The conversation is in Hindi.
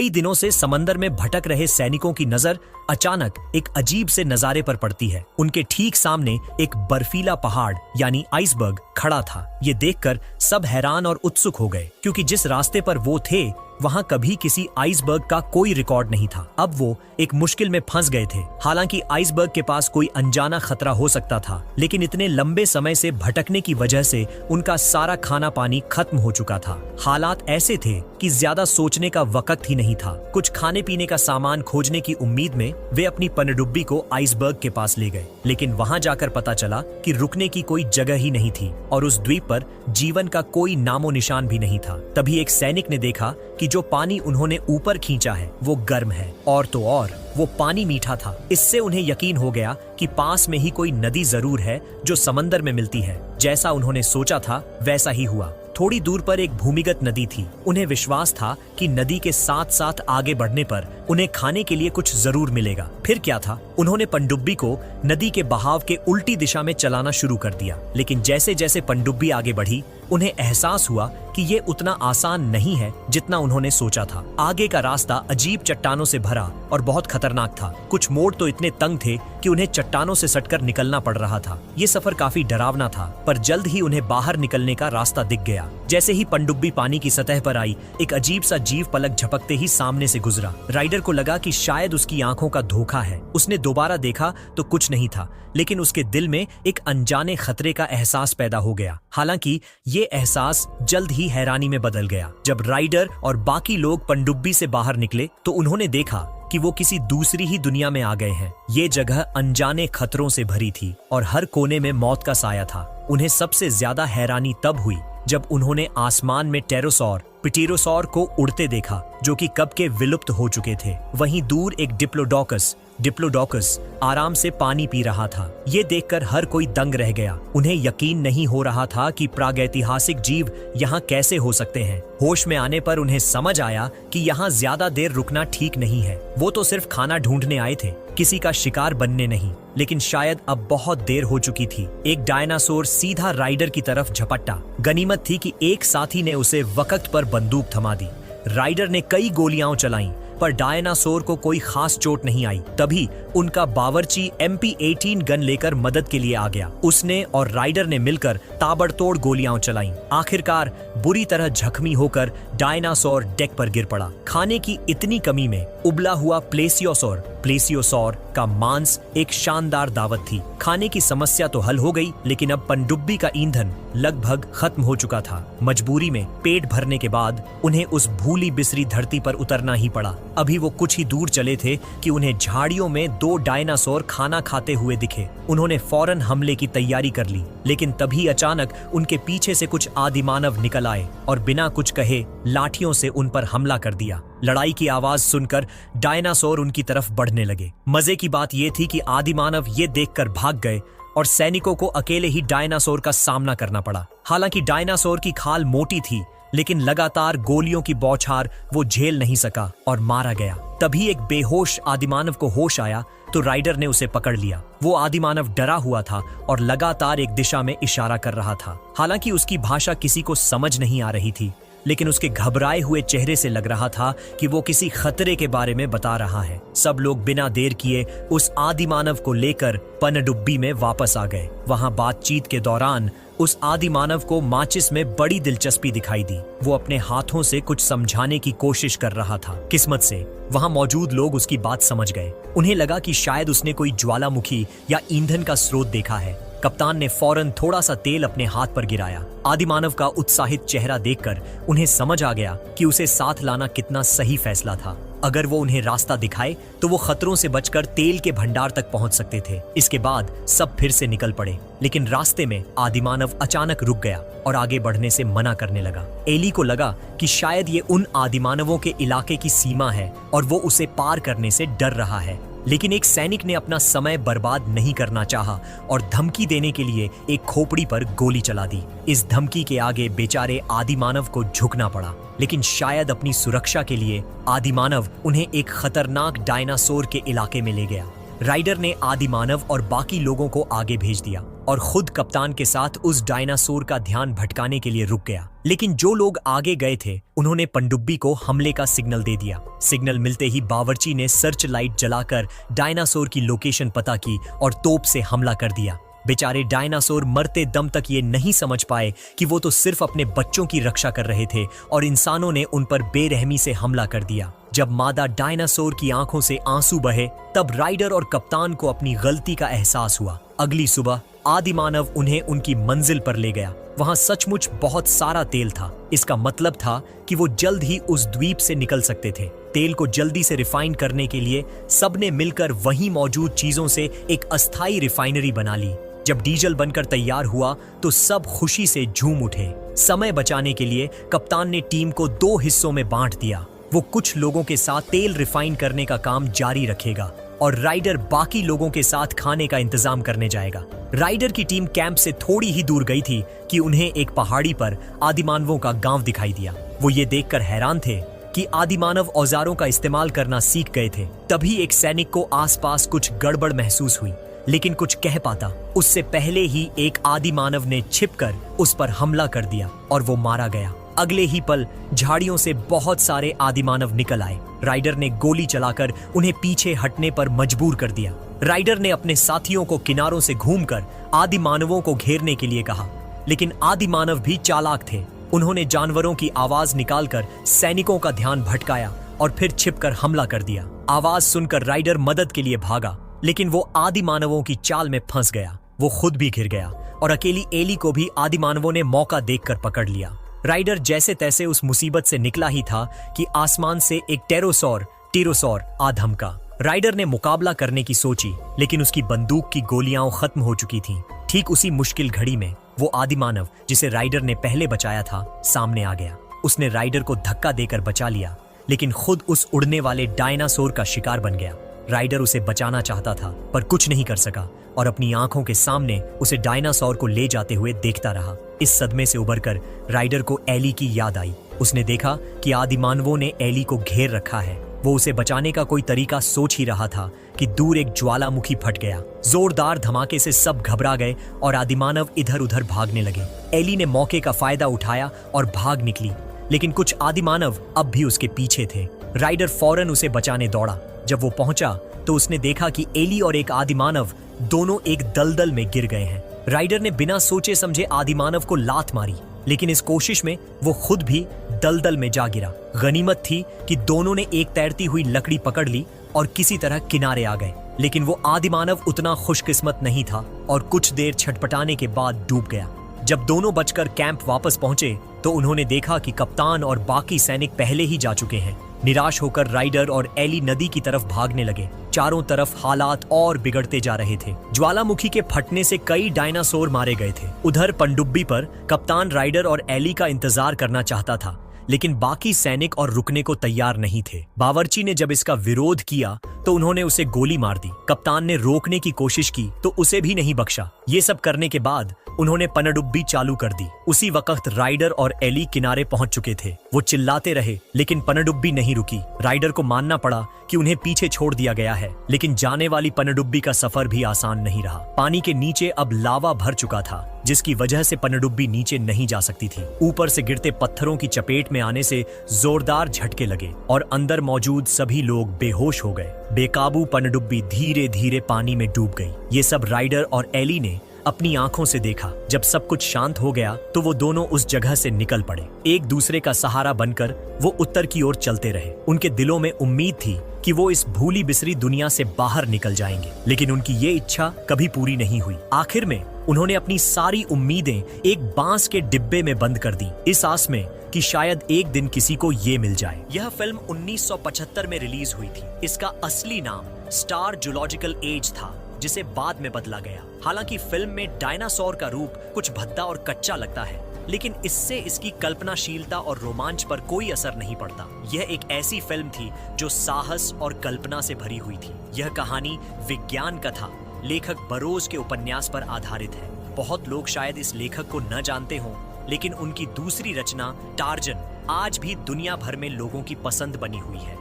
कई दिनों से समंदर में भटक रहे सैनिकों की नजर अचानक एक अजीब से नजारे पर पड़ती है। उनके ठीक सामने एक बर्फीला पहाड़ यानी आइसबर्ग खड़ा था। ये देखकर सब हैरान और उत्सुक हो गए, क्योंकि जिस रास्ते पर वो थे वहां कभी किसी आइसबर्ग का कोई रिकॉर्ड नहीं था। अब वो एक मुश्किल में फंस गए थे। हालांकि आइसबर्ग के पास कोई अनजाना खतरा हो सकता था, लेकिन इतने लंबे समय से भटकने की वजह से उनका सारा खाना पानी खत्म हो चुका था। हालात ऐसे थे कि ज्यादा सोचने का वक्त ही नहीं था। कुछ खाने पीने का सामान खोजने की उम्मीद में वे अपनी पनडुब्बी को आइसबर्ग के पास ले गए, लेकिन वहां जाकर पता चला कि रुकने की कोई जगह ही नहीं थी और उस द्वीप पर जीवन का कोई नामो निशान भी नहीं था। तभी एक सैनिक ने देखा कि जो पानी उन्होंने ऊपर खींचा है वो गर्म है, और तो और वो पानी मीठा था। इससे उन्हें यकीन हो गया कि पास में ही कोई नदी जरूर है जो समंदर में मिलती है। जैसा उन्होंने सोचा था वैसा ही हुआ। थोड़ी दूर पर एक भूमिगत नदी थी। उन्हें विश्वास था कि नदी के साथ साथ आगे बढ़ने पर उन्हें खाने के लिए कुछ जरूर मिलेगा। फिर क्या था, उन्होंने पनडुब्बी को नदी के बहाव के उल्टी दिशा में चलाना शुरू कर दिया। लेकिन जैसे जैसे पनडुब्बी आगे बढ़ी उन्हें एहसास हुआ कि ये उतना आसान नहीं है जितना उन्होंने सोचा था। आगे का रास्ता अजीब चट्टानों से भरा और बहुत खतरनाक था। कुछ मोड़ तो इतने तंग थे कि उन्हें चट्टानों से सटकर निकलना पड़ रहा था। ये सफर काफी डरावना था, पर जल्द ही उन्हें बाहर निकलने का रास्ता दिख गया। जैसे ही पनडुब्बी पानी की सतह पर आई, एक अजीब सा जीव पलक झपकते ही सामने से गुजरा। राइडर को लगा कि शायद उसकी आंखों का धोखा है। उसने दोबारा देखा तो कुछ नहीं था, लेकिन उसके दिल में एक अनजाने खतरे का एहसास पैदा हो गया। हालांकि ये एहसास जल्द ही हैरानी में बदल गया। जब राइडर और बाकी लोग पनडुब्बी से बाहर निकले तो उन्होंने देखा कि वो किसी दूसरी ही दुनिया में आ गए हैं। ये जगह अनजाने खतरों से भरी थी और हर कोने में मौत का साया था। उन्हें सबसे ज्यादा हैरानी तब हुई जब उन्होंने आसमान में टेरोसौर पिटेरोसौर को उड़ते देखा, जो कि कब के विलुप्त हो चुके थे। वहीं दूर एक डिप्लोडोकस आराम से पानी पी रहा था। ये देखकर हर कोई दंग रह गया। उन्हें यकीन नहीं हो रहा था कि प्रागैतिहासिक जीव यहाँ कैसे हो सकते हैं। होश में आने पर उन्हें समझ आया कि यहाँ ज्यादा देर रुकना ठीक नहीं है। वो तो सिर्फ खाना ढूंढने आए थे, किसी का शिकार बनने नहीं। लेकिन शायद अब बहुत देर हो चुकी थी। एक डायनासोर सीधा राइडर की तरफ झपटा। गनीमत थी कि एक साथी ने उसे वक्त पर बंदूक थमा दी। राइडर ने कई गोलियां चलाईं, पर डायनासोर को कोई खास चोट नहीं आई। तभी उनका बावर्ची MP-18 गन लेकर मदद के लिए आ गया। उसने और राइडर ने मिलकर ताबड़तोड़ गोलियां चलाईं। आखिरकार बुरी तरह जख्मी होकर डायनासोर डेक पर गिर पड़ा। खाने की इतनी कमी में उबला हुआ प्लेसियोसौर का मांस एक शानदार दावत थी। खाने की समस्या तो हल हो गई, लेकिन अब पनडुब्बी का ईंधन लगभग खत्म हो चुका था। मजबूरी में पेट भरने के बाद उन्हें उस भूली बिसरी धरती पर उतरना ही पड़ा। अभी वो कुछ ही दूर चले थे कि उन्हें झाड़ियों में 2 डायनासोर खाना खाते हुए दिखे। उन्होंने फौरन हमले की तैयारी कर ली, लेकिन तभी अचानक उनके पीछे से कुछ आदिमानव निकल आए और बिना कुछ कहे लाठियों से उन पर हमला कर दिया। लड़ाई की आवाज सुनकर डायनासोर उनकी तरफ बढ़ने लगे। मजे की बात यह थी कि आदिमानव ये देखकर भाग गए और सैनिकों को अकेले ही डायनासोर का सामना करना पड़ा। हालांकि डायनासोर की खाल मोटी थी, लेकिन लगातार गोलियों की बौछार वो झेल नहीं सका और मारा गया। तभी एक बेहोश आदिमानव को होश आया तो राइडर ने उसे पकड़ लिया। वो आदिमानव डरा हुआ था और लगातार एक दिशा में इशारा कर रहा था। हालांकि उसकी भाषा किसी को समझ नहीं आ रही थी, लेकिन उसके घबराए हुए चेहरे से लग रहा था कि वो किसी खतरे के बारे में बता रहा है। सब लोग बिना देर किए उस आदिमानव को लेकर पनडुब्बी में वापस आ गए। वहां बातचीत के दौरान उस आदिमानव को माचिस में बड़ी दिलचस्पी दिखाई दी। वो अपने हाथों से कुछ समझाने की कोशिश कर रहा था। किस्मत से वहां मौजूद लोग उसकी बात समझ गए। उन्हें लगा कि शायद उसने कोई ज्वालामुखी या ईंधन का स्रोत देखा है। कप्तान ने फौरन थोड़ा सा तेल अपने हाथ पर गिराया। आदिमानव का उत्साहित चेहरा देखकर उन्हें समझ आ गया कि उसे साथ लाना कितना सही फैसला था। अगर वो उन्हें रास्ता दिखाए तो वो खतरों से बचकर तेल के भंडार तक पहुंच सकते थे। इसके बाद सब फिर से निकल पड़े, लेकिन रास्ते में आदिमानव अचानक रुक गया और आगे बढ़ने से मना करने लगा। एली को लगा कि शायद ये उन आदिमानवों के इलाके की सीमा है और वो उसे पार करने से डर रहा है। लेकिन एक सैनिक ने अपना समय बर्बाद नहीं करना चाहा और धमकी देने के लिए एक खोपड़ी पर गोली चला दी। इस धमकी के आगे बेचारे आदिमानव को झुकना पड़ा, लेकिन शायद अपनी सुरक्षा के लिए आदिमानव उन्हें एक खतरनाक डायनासोर के इलाके में ले गया। राइडर ने आदिमानव और बाकी लोगों को आगे भेज दिया और खुद कप्तान के साथ उस डायनासोर का ध्यान भटकाने के लिए रुक गया। लेकिन जो लोग आगे गए थे उन्होंने पनडुब्बी को हमले का सिग्नल दे दिया। सिग्नल मिलते ही बावर्ची ने सर्च लाइट जलाकर डायनासोर की लोकेशन पता की और तोप से हमला कर दिया। बेचारे डायनासोर मरते दम तक ये नहीं समझ पाए कि वो तो सिर्फ अपने बच्चों की रक्षा कर रहे थे और इंसानों ने उन पर बेरहमी से हमला कर दिया। जब मादा डायनासोर की आंखों से आंसू बहे तब राइडर और कप्तान को अपनी गलती का एहसास हुआ। अगली सुबह आदिमानव उन्हें उनकी मंजिल पर ले गया। वहां सचमुच बहुत सारा तेल था। इसका मतलब था कि वो जल्द ही उस द्वीप से निकल सकते थे। तेल को जल्दी से रिफाइन करने के लिए सबने मिलकर वहीं मौजूद चीजों से एक अस्थायी रिफाइनरी बना ली। जब डीजल बनकर तैयार हुआ तो सब खुशी से झूम उठे। समय बचाने के लिए कप्तान ने टीम को 2 हिस्सों में बांट दिया। वो कुछ लोगों के साथ तेल रिफाइन करने का काम जारी रखेगा और राइडर बाकी लोगों के साथ खाने का इंतजाम करने जाएगा। राइडर की टीम कैंप से थोड़ी ही दूर गई थी कि उन्हें एक पहाड़ी पर आदिमानवों का गांव दिखाई दिया। वो ये देखकर हैरान थे कि आदिमानव औजारों का इस्तेमाल करना सीख गए थे। तभी एक सैनिक को आसपास कुछ गड़बड़ महसूस हुई, लेकिन कुछ कह पाता उससे पहले ही एक आदिमानव ने छिपकर उस पर हमला कर दिया और वो मारा गया। अगले ही पल झाड़ियों से बहुत सारे आदिमानव निकल आए। राइडर ने गोली चलाकर उन्हें पीछे हटने पर मजबूर कर दिया। राइडर ने अपने साथियों को किनारों से घूमकर आदिमानवों को घेरने के लिए कहा, लेकिन आदिमानव भी चालाक थे। उन्होंने जानवरों की आवाज निकालकर सैनिकों का ध्यान भटकाया और फिर छिपकर हमला कर दिया। आवाज सुनकर राइडर मदद के लिए भागा, लेकिन वो आदिमानवों की चाल में फंस गया। वो खुद भी घिर गया और अकेली एली को भी आदिमानवों ने मौका देखकर पकड़ लिया। राइडर जैसे तैसे उस मुसीबत से निकला ही था कि आसमान से एक टीरोसौर आ धमका। राइडर ने मुकाबला करने की सोची, लेकिन उसकी बंदूक की गोलियां खत्म हो चुकी थीं। ठीक उसी मुश्किल घड़ी में वो आदिमानव जिसे राइडर ने पहले बचाया था सामने आ गया। उसने राइडर को धक्का देकर बचा लिया, लेकिन खुद उस उड़ने वाले डायनासोर का शिकार बन गया। राइडर उसे बचाना चाहता था पर कुछ नहीं कर सका और अपनी आंखों के सामने उसे डायनासोर को ले जाते हुए देखता रहा। इस सदमे से उबरकर राइडर को एली की याद आई। उसने देखा कि आदिमानवों ने एली को घेर रखा है। वो उसे बचाने का कोई तरीका सोच ही रहा था कि दूर एक ज्वालामुखी फट गया। जोरदार धमाके से सब घबरा गए और आदिमानव इधर उधर भागने लगे। एली ने मौके का फायदा उठाया और भाग निकली, लेकिन कुछ आदिमानव अब भी उसके पीछे थे। राइडर फौरन उसे बचाने दौड़ा। जब वो पहुंचा तो उसने देखा कि एली और एक आदिमानव दोनों एक दलदल में गिर गए हैं। राइडर ने बिना सोचे समझे आदिमानव को लात मारी, लेकिन इस कोशिश में वो खुद भी दलदल में जा गिरा। गनीमत थी कि दोनों ने एक तैरती हुई लकड़ी पकड़ ली और किसी तरह किनारे आ गए, लेकिन वो आदिमानव उतना खुशकिस्मत नहीं था और कुछ देर छटपटाने के बाद डूब गया। जब दोनों बचकर कैंप वापस पहुंचे तो उन्होंने देखा कि कप्तान और बाकी सैनिक पहले ही जा चुके हैं। निराश होकर राइडर और एली नदी की तरफ भागने लगे। चारों तरफ हालात और बिगड़ते जा रहे थे। ज्वालामुखी के फटने से कई डायनासोर मारे गए थे। उधर पनडुब्बी पर कप्तान राइडर और एली का इंतजार करना चाहता था, लेकिन बाकी सैनिक और रुकने को तैयार नहीं थे। बावर्ची ने जब इसका विरोध किया तो उन्होंने उसे गोली मार दी। कप्तान ने रोकने की कोशिश की तो उसे भी नहीं बख्शा। ये सब करने के बाद उन्होंने पनडुब्बी चालू कर दी। उसी वक्त राइडर और एली किनारे पहुंच चुके थे। वो चिल्लाते रहे, लेकिन पनडुब्बी नहीं रुकी। राइडर को मानना पड़ा कि उन्हें पीछे छोड़ दिया गया है, लेकिन जाने वाली पनडुब्बी का सफर भी आसान नहीं रहा। पानी के नीचे अब लावा भर चुका था, जिसकी वजह से पनडुब्बी नीचे नहीं जा सकती थी। ऊपर से गिरते पत्थरों की चपेट में आने से जोरदार झटके लगे और अंदर मौजूद सभी लोग बेहोश हो गए। बेकाबू पनडुब्बी धीरे धीरे पानी में डूब गई। ये सब राइडर और एली ने अपनी आंखों से देखा। जब सब कुछ शांत हो गया तो वो दोनों उस जगह से निकल पड़े। एक दूसरे का सहारा बनकर वो उत्तर की ओर चलते रहे। उनके दिलों में उम्मीद थी कि वो इस भूली बिसरी दुनिया से बाहर निकल जाएंगे, लेकिन उनकी ये इच्छा कभी पूरी नहीं हुई। आखिर में उन्होंने अपनी सारी उम्मीदें एक बांस के डिब्बे में बंद कर दी, इस आस में कि शायद एक दिन किसी को ये मिल जाए। यह फिल्म 1975 में रिलीज हुई थी। इसका असली नाम स्टार जूलॉजिकल एज था, जिसे बाद में बदला गया। हालांकि फिल्म में डायनासोर का रूप कुछ भद्दा और कच्चा लगता है, लेकिन इससे इसकी कल्पनाशीलता और रोमांच पर कोई असर नहीं पड़ता। यह एक ऐसी फिल्म थी जो साहस और कल्पना से भरी हुई थी। यह कहानी विज्ञान कथा लेखक बरोज के उपन्यास पर आधारित है। बहुत लोग शायद इस लेखक को न जानते हों, लेकिन उनकी दूसरी रचना टार्जन आज भी दुनिया भर में लोगों की पसंद बनी हुई है।